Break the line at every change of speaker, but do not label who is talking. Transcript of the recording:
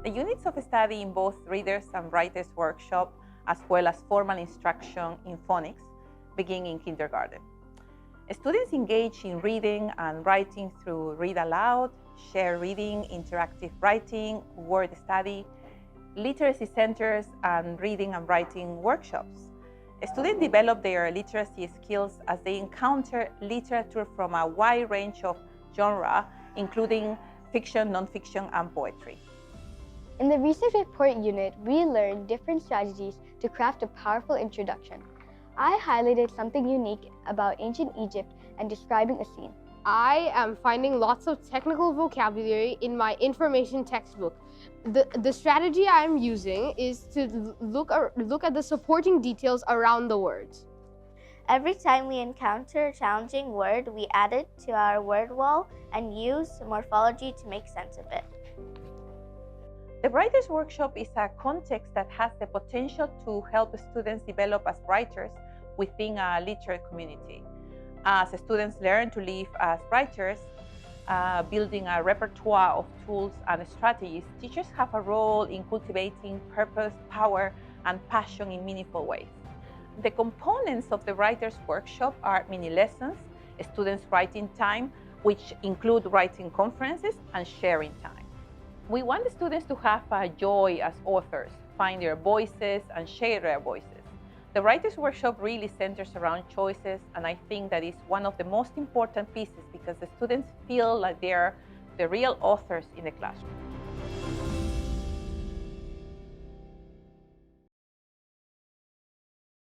The units of study in both Readers and Writers Workshop, as well as formal instruction in phonics, begin in kindergarten. Students engage in reading and writing through read aloud, share reading, interactive writing, word study, literacy centers, and reading and writing workshops. Students develop their literacy skills as they encounter literature from a wide range of genres, including fiction, nonfiction, and poetry.
In the research report unit, we learned different strategies to craft a powerful introduction. I highlighted something unique about ancient Egypt and describing a scene.
I am finding lots of technical vocabulary in my information textbook. The strategy I am using is to look at the supporting details around the words.
Every time we encounter a challenging word, we add it to our word wall and use morphology to make sense of it.
The Writers Workshop is a context that has the potential to help students develop as writers within a literary community. As students learn to live as writers, building a repertoire of tools and strategies, teachers have a role in cultivating purpose, power, and passion in meaningful ways. The components of the Writers Workshop are mini lessons, students' writing time, which include writing conferences, and sharing time. We want the students to have a joy as authors, find their voices, and share their voices. The Writers Workshop really centers around choices, and I think that is one of the most important pieces because the students feel like they're the real authors in the classroom.